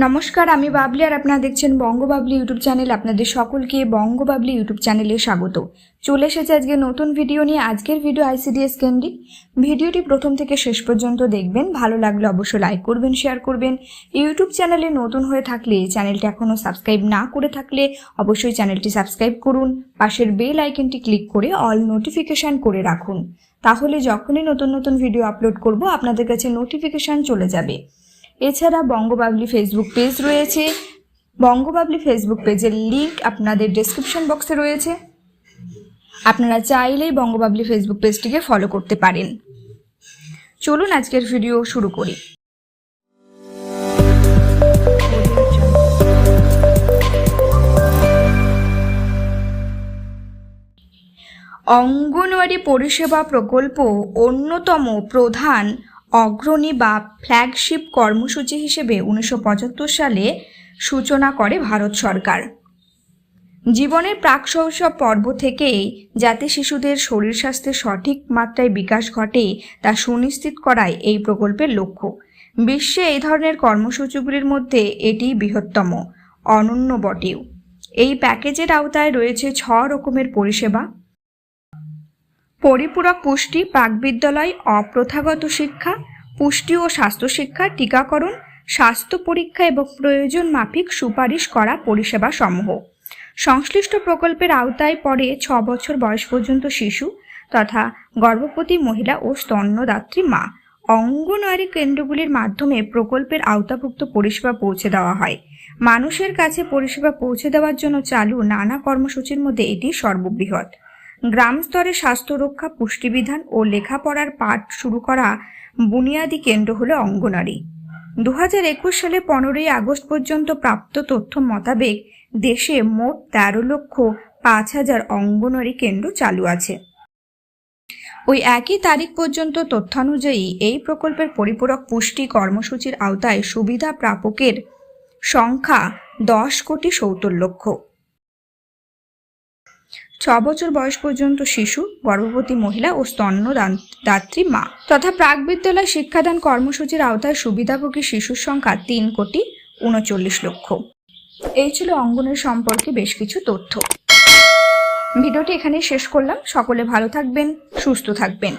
নমস্কার, আমি বাবলি আর আপনারা দেখছেন বঙ্গবাবলি ইউটিউব চ্যানেল। আপনাদের সকলকে বঙ্গবাবলি ইউটিউব চ্যানেলে স্বাগত। চলে এসেছে আজকে নতুন ভিডিও নিয়ে। আজকের ভিডিও আইসিডিএস কেন্দ্রিক। ভিডিওটি প্রথম থেকে শেষ পর্যন্ত দেখবেন। ভালো লাগলে অবশ্যই লাইক করবেন, শেয়ার করবেন। ইউটিউব চ্যানেলে নতুন হয়ে থাকলে, চ্যানেলটি এখনও সাবস্ক্রাইব না করে থাকলে অবশ্যই চ্যানেলটি সাবস্ক্রাইব করুন। পাশের বেল আইকনটি ক্লিক করে অল নোটিফিকেশান করে রাখুন। তাহলে যখনই নতুন নতুন ভিডিও আপলোড করব আপনাদের কাছে নোটিফিকেশান চলে যাবে। এছাড়া বঙ্গবাবলি ফেসবুক পেজ রয়েছে। বঙ্গবাবলি ফেসবুক পেজের লিঙ্ক আপনাদের ডেসক্রিপশন বক্সে রয়েছে। আপনারা চাইলেই বঙ্গবাবলি ফেসবুক পেজটিকে ফলো করতে পারেন। চলুন আজকের ভিডিও শুরু করি। অঙ্গনওয়াড়ি পরিষেবা প্রকল্প অন্যতম প্রধান অগ্রণী বা ফ্ল্যাগশিপ কর্মসূচি হিসেবে 1975 সালে সূচনা করে ভারত সরকার। জীবনের প্রাকশৈশব পর্ব থেকেই যাতে শিশুদের শরীর স্বাস্থ্যের সঠিক মাত্রায় বিকাশ ঘটে তা সুনিশ্চিত করাই এই প্রকল্পের লক্ষ্য। বিশ্বে এই ধরনের কর্মসূচিগুলির মধ্যে এটি বৃহত্তম, অনন্য বটেও। এই প্যাকেজের আওতায় রয়েছে 6 রকমের পরিষেবা: পরিপূরক পুষ্টি, প্রাকবিদ্যালয়, অপ্রথাগত শিক্ষা, পুষ্টি ও স্বাস্থ্য শিক্ষা, টিকাকরণ, স্বাস্থ্য পরীক্ষা এবং প্রয়োজন মাফিক সুপারিশ করা পরিষেবা সমূহ। সংশ্লিষ্ট প্রকল্পের আওতায় পড়ে 6 বছর বয়স পর্যন্ত শিশু তথা গর্ভবতী মহিলা ও স্তন্যদাত্রী মা। অঙ্গনওয়াড়ি কেন্দ্রগুলির মাধ্যমে প্রকল্পের আওতাভুক্ত পরিষেবা পৌঁছে দেওয়া হয়। মানুষের কাছে পরিষেবা পৌঁছে দেওয়ার জন্য চালু নানা কর্মসূচির মধ্যে এটি সর্ববৃহৎ। গ্রাম স্তরে স্বাস্থ্য রক্ষা, পুষ্টিবিধান ও লেখাপড়ার পাঠ শুরু করা বুনিয়াদী কেন্দ্র হলো অঙ্গনওয়াড়ি। 2021 সালে 15ই আগস্ট পর্যন্ত প্রাপ্ত তথ্য মোতাবেক দেশে মোট 13,05,000 অঙ্গনওয়াড়ি কেন্দ্র চালু আছে। ওই একই তারিখ পর্যন্ত তথ্যানুযায়ী এই প্রকল্পের পরিপূরক পুষ্টি কর্মসূচির আওতায় সুবিধা প্রাপকের সংখ্যা 10,70,00,000। 6 বছর বয়স পর্যন্ত শিশু, গর্ভবতী মহিলা ও স্তন্যদাত্রী মা তথা প্রাকবিদ্যালয় শিক্ষাদান কর্মসূচির আওতায় সুবিধাভোগী শিশুর সংখ্যা 3,39,00,000। এই ছিল অঙ্গনের সম্পর্কে বেশ কিছু তথ্য। ভিডিওটি এখানেই শেষ করলাম। সকলে ভালো থাকবেন, সুস্থ থাকবেন।